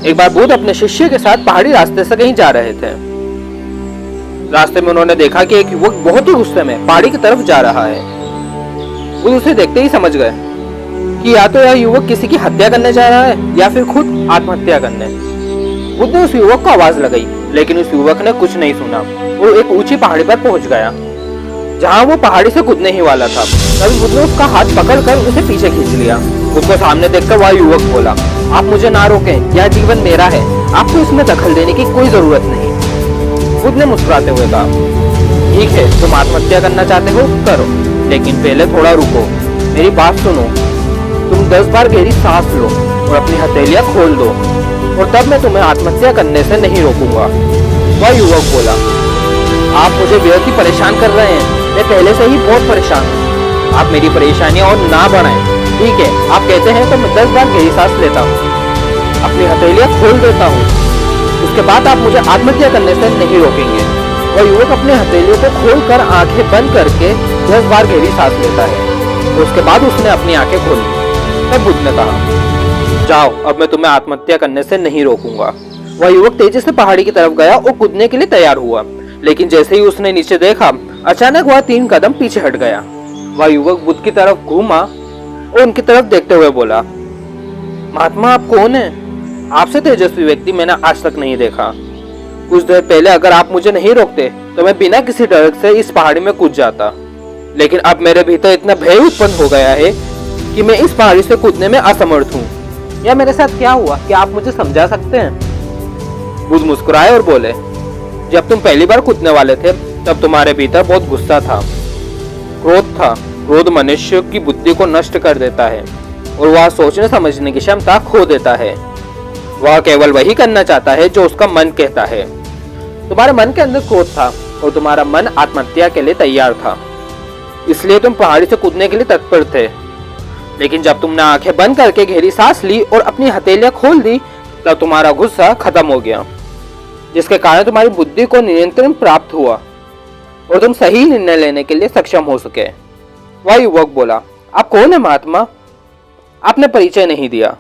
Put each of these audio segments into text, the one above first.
एक बार बुद्ध अपने शिष्य के साथ पहाड़ी रास्ते से कहीं जा रहे थे। रास्ते में उन्होंने देखा कि एक युवक बहुत ही गुस्से में पहाड़ी की तरफ जा रहा है। बुद्ध उसे देखते ही समझ गए कि या तो यह युवक किसी की हत्या करने जा रहा है या फिर खुद आत्महत्या करने। बुद्ध ने उस युवक को आवाज लगाई, लेकिन उस युवक ने कुछ नहीं सुना और एक ऊंची पहाड़ी पर पहुंच गया जहां वो पहाड़ी से कूदने ही वाला था। तभी बुद्ध ने उसका हाथ पकड़कर उसे पीछे खींच लिया। उसको सामने देखकर वह युवक बोला, आप मुझे ना रोकें, यह जीवन मेरा है, आपको इसमें दखल देने की कोई जरूरत नहीं। बुद्ध ने मुस्कुराते हुए कहा, ठीक है, तुम आत्महत्या करना चाहते हो, करो, लेकिन पहले थोड़ा रुको, मेरी बात सुनो। तुम 10 बार गहरी सांस लो और अपनी हथेलियां खोल दो और तब मैं तुम्हें आत्महत्या करने से नहीं रोकूंगा। वह युवक बोला, आप मुझे बेहद ही परेशान कर रहे हैं, मैं पहले से ही बहुत परेशान हूँ, आप मेरी परेशानियां और ना बढ़ाएं। ठीक है, आप कहते हैं तो मैं 10 बार गहरी सांस लेता हूँ, अपनी हथेलियां खोल देता हूँ, उसके बाद आप मुझे आत्महत्या करने से नहीं रोकेंगे। वह युवक अपने हथेलियों को खोलकर आंखें बंद करके 10 बार गहरी सांस लेता है और उसके बाद उसने अपनी आंखें खोली। तब बुद्ध ने कहा, जाओ, अब मैं तुम्हें आत्महत्या करने से नहीं रोकूंगा। वह युवक तेजी से पहाड़ी की तरफ गया और कूदने के लिए तैयार हुआ, लेकिन जैसे ही उसने नीचे देखा, अचानक वह 3 कदम पीछे हट गया। वह युवक बुद्ध की तरफ घूमा और उनकी तरफ देखते हुए बोला, महात्मा, आप कौन हैं? आपसे तेजस्वी व्यक्ति मैंने आज तक नहीं देखा। कुछ देर पहले अगर आप मुझे नहीं रोकते तो मैं बिना किसी डर से इस पहाड़ी में कूद जाता, लेकिन अब मेरे भीतर इतना भय उत्पन्न हो गया है कि मैं इस पहाड़ी से कूदने में असमर्थ हूँ। यह मेरे साथ क्या हुआ, क्या आप मुझे समझा सकते हैं? बुद्ध मुस्कुराए और बोले, जब तुम पहली बार कूदने वाले थे तब तुम्हारे भीतर बहुत गुस्सा था, क्रोध था। क्रोध मनुष्य की बुद्धि को नष्ट कर देता है और वह सोचने समझने की क्षमता खो देता है। वह केवल वही करना चाहता है जो उसका मन कहता है। तुम्हारे मन के अंदर क्रोध था और तुम्हारा मन आत्महत्या के लिए तैयार था, इसलिए तुम पहाड़ी से कूदने के लिए तत्पर थे। लेकिन जब तुमने आंखें बंद करके गहरी सांस ली और अपनी हथेलियां खोल दी, तब तुम्हारा गुस्सा खत्म हो गया, जिसके कारण तुम्हारी बुद्धि को नियंत्रण प्राप्त हुआ और तुम सही निर्णय लेने के लिए सक्षम हो सके। वह युवक बोला, आप कौन है महात्मा? आपने परिचय नहीं दिया।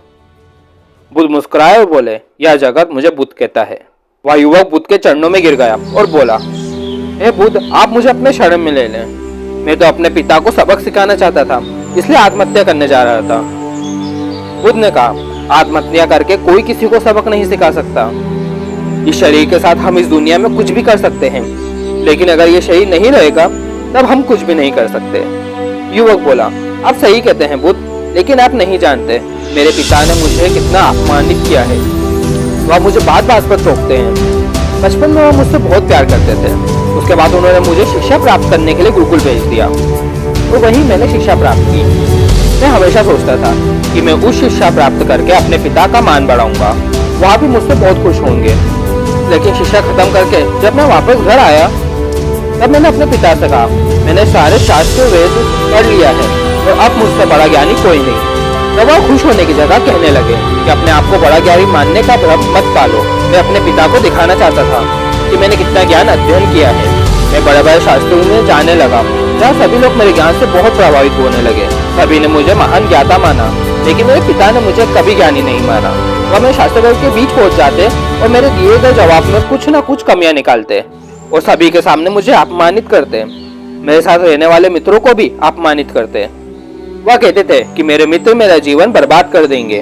बुद्ध मुस्कुराए और बोले, यह जगत मुझे बुद्ध कहता है। वह युवक बुद्ध के चरणों में गिर गया और बोला, हे बुद्ध, आप मुझे अपने शरण में ले लें। मैं तो अपने पिता को सबक सिखाना चाहता था, इसलिए आत्महत्या करने जा रहा था। बुद्ध ने कहा, आत्महत्या करके कोई किसी को सबक नहीं सिखा सकता। इस शरीर के साथ हम इस दुनिया में कुछ भी कर सकते हैं, लेकिन अगर ये शरीर नहीं रहेगा तब हम कुछ भी नहीं कर सकते। युवक बोला, आप सही कहते हैं बुद्ध, लेकिन आप नहीं जानते मेरे पिता ने मुझे कितना अपमानित किया है। वह मुझे बात बात पर टोकते हैं। बचपन में वह मुझसे बहुत प्यार करते थे। उसके बाद उन्होंने मुझे शिक्षा प्राप्त करने के लिए गुरुकुल भेज दिया और वहीं मैंने शिक्षा प्राप्त की। मैं हमेशा सोचता था कि मैं उस शिक्षा प्राप्त करके अपने पिता का मान बढ़ाऊंगा, वह भी मुझसे बहुत खुश होंगे। लेकिन शिक्षा खत्म करके जब मैं वापस घर आया तब मैंने अपने पिता से कहा, मैंने सारे शास्त्र वेद पढ़ लिया है और अब मुझसे बड़ा ज्ञानी कोई नहीं। तब वह खुश होने की जगह कहने लगे कि अपने आप को बड़ा ज्ञानी मानने का भ्रम मत पालो। मैं अपने पिता को दिखाना चाहता था कि मैंने कितना ज्ञान अध्ययन किया है। मैं बड़े बड़े शास्त्रों में जाने लगा, जहाँ सभी लोग मेरे ज्ञान से बहुत प्रभावित होने लगे। सभी ने मुझे महान ज्ञाता माना, लेकिन मेरे पिता ने मुझे कभी ज्ञानी नहीं माना। वह मेरे शास्त्र के बीच पहुंच जाते और मेरे दिए गए जवाब में कुछ न कुछ कमियां निकालते और सभी के सामने मुझे अपमानित करते। मेरे साथ रहने वाले मित्रों को भी अपमानित करते। वह कहते थे कि मेरे मित्र मेरा जीवन बर्बाद कर देंगे,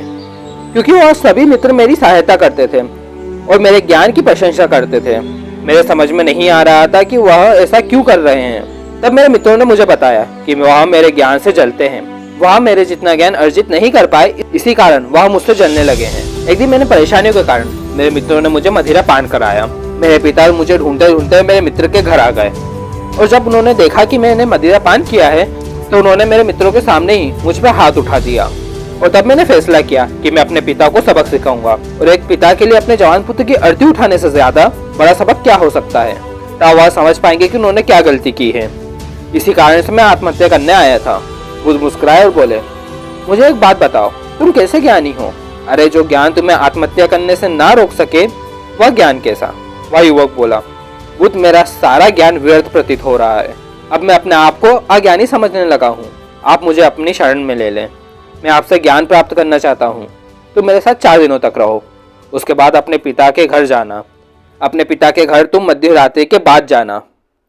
क्योंकि वह सभी मित्र मेरी सहायता करते थे और मेरे ज्ञान की प्रशंसा करते थे। मेरे समझ में नहीं आ रहा था कि वह ऐसा क्यों कर रहे हैं। तब मेरे मित्रों ने मुझे बताया कि वह मेरे ज्ञान से जलते हैं। वह मेरे जितना ज्ञान अर्जित नहीं कर पाए, इसी कारण वह मुझसे जलने लगे हैं। एक दिन मैंने परेशानियों के कारण मेरे मित्रों ने मुझे मदिरा पान कराया। मेरे पिता मुझे ढूंढते ढूंढते मेरे मित्र के घर आ गए और जब उन्होंने देखा कि मैंने मदिरा पान किया है तो उन्होंने मेरे मित्रों के सामने ही मुझ पर हाथ उठा दिया। और तब मैंने फैसला किया कि मैं अपने पिता को सबक सिखाऊंगा और एक पिता के लिए अपने जवान पुत्र की अर्थी उठाने से ज्यादा बड़ा सबक क्या हो सकता है। तब वह समझ पाएंगे कि उन्होंने क्या गलती की है। इसी कारण से मैं आत्महत्या करने आया था। बुद्ध मुस्कुराए और बोले, मुझे एक बात बताओ, तुम कैसे ज्ञानी हो? अरे जो ज्ञान तुम्हें आत्महत्या करने से ना रोक सके वह ज्ञान कैसा? वह युवक बोला, बुद्ध, मेरा सारा ज्ञान व्यर्थ प्रतीत हो रहा है। अब मैं अपने आप को अज्ञानी समझने लगा हूँ। आप मुझे अपनी शरण में ले लें। मैं आपसे ज्ञान प्राप्त करना चाहता हूँ। तुम मेरे साथ 4 दिनों तक रहो उसके बाद अपने पिता के घर जाना। अपने पिता के घर तुम मध्य रात्रि के बाद जाना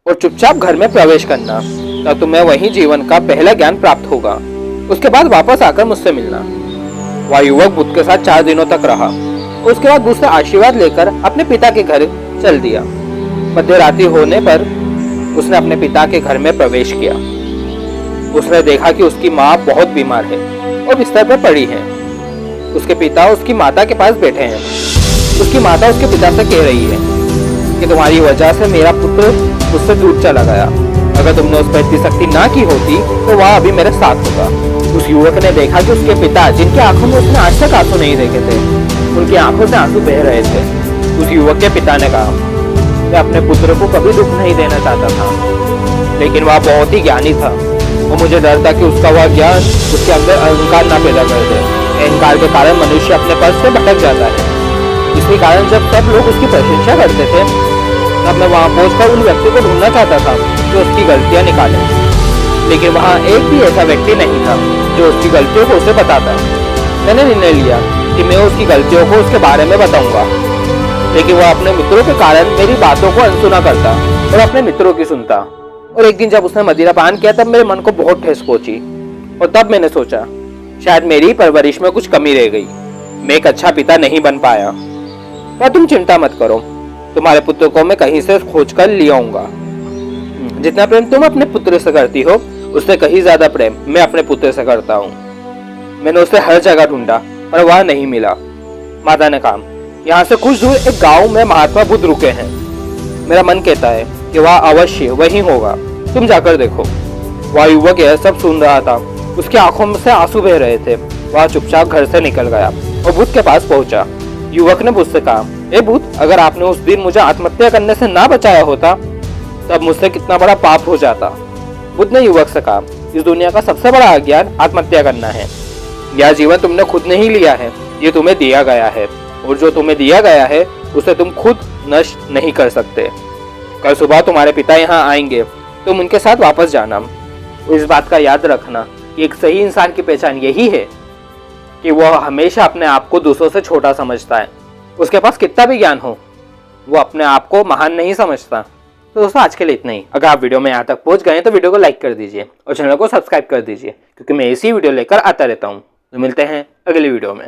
और चुपचाप घर में प्रवेश करना, तब तुम्हें वहीं जीवन का पहला ज्ञान प्राप्त होगा। उसके बाद वापस आकर मुझसे मिलना। वह युवक बुद्ध के साथ 4 दिनों तक रहा। उसके बाद बुद्ध से आशीर्वाद लेकर अपने पिता के घर चल दिया। मध्य रात्रि होने पर उसने अपने पिता के घर में प्रवेश किया। उसने देखा कि उसकी माँ बहुत बीमार है और बिस्तर पर पड़ी है। उसके पिता उसकी माता के पास बैठे हैं। उसकी माता उसके पिता से कह रही है कि तुम्हारी वजह से मेरा पुत्र मुझसे दूर चला गया। अगर तुमने उस पर इतनी सख्ती ना की होती तो वह अभी मेरे साथ होगा। उस युवक ने देखा कि उसके पिता, जिनकी आंखों में उसने आज तक आंसू नहीं देखे थे, उनकी आंखों से आंसू बह रहे थे। उस युवक के पिता ने कहा, मैं अपने पुत्र को कभी दुख नहीं देना चाहता था, लेकिन वह बहुत ही ज्ञानी था और मुझे डर था कि उसका वह ज्ञान उसके अंदर अहंकार ना पैदा कर दे। अहंकार के कारण मनुष्य अपने पद से भटक जाता है। इसी कारण जब सब लोग उसकी प्रशंसा करते थे, तब मैं वहां पहुंचकर उन व्यक्ति को ढूंढना चाहता था जो उसकी गलतियां निकाले, लेकिन वहां एक भी ऐसा व्यक्ति नहीं था जो उसकी गलतियों को उसे बताता। मैंने निर्णय लिया कि मैं उसकी गलतियों को उसके बारे में बताऊंगा, लेकिन वह अपने मित्रों के कारण मेरी बातों को अनसुना करता और अपने मित्रों की सुनता। और एक दिन जब उसने मदिरा पान किया तब मेरे मन को बहुत ठेस पहुंची और तब मैंने सोचा शायद मेरी परवरिश में कुछ कमी रह गई। मैं एक अच्छा पिता नहीं बन पाया। पर तुम चिंता मत करो, तुम्हारे पुत्र को मैं कहीं से खोज कर ले आऊंगा। जितना प्रेम तुम अपने पुत्र से करती हो, उससे कहीं ज्यादा प्रेम मैं अपने पुत्र से करता हूँ। मैंने उसे हर जगह ढूंढा पर वह नहीं मिला। माता ने कहा, यहाँ से कुछ दूर एक गांव में महात्मा बुद्ध रुके हैं। मेरा मन कहता है कि वह अवश्य वही होगा, तुम जाकर देखो। वह युवक यह सब सुन रहा था। उसकी आंखों में से आंसू बह रहे थे। वह चुपचाप घर से निकल गया और बुद्ध के पास पहुंचा। युवक ने बुद्ध से कहा, ए बुद्ध, अगर आपने उस दिन मुझे आत्महत्या करने से ना बचाया होता तब मुझसे कितना बड़ा पाप हो जाता। बुद्ध ने युवक से कहा, इस दुनिया का सबसे बड़ा अज्ञान आत्महत्या करना है। यह जीवन तुमने खुद नहीं लिया है, ये तुम्हें दिया गया है, और जो तुम्हें दिया गया है उसे तुम खुद नष्ट नहीं कर सकते। कल सुबह तुम्हारे पिता यहाँ आएंगे, तुम उनके साथ वापस जाना। इस बात का याद रखना कि एक सही इंसान की पहचान यही है कि वह हमेशा अपने आप को दूसरों से छोटा समझता है। उसके पास कितना भी ज्ञान हो, वो अपने आप को महान नहीं समझता। तो दोस्तों, आज के लिए इतना ही। अगर आप वीडियो में यहाँ तक पहुँच गए तो वीडियो को लाइक कर दीजिए और चैनल को सब्सक्राइब कर दीजिए, क्योंकि मैं ऐसी वीडियो लेकर आता रहता हूँ। तो मिलते हैं अगली वीडियो में।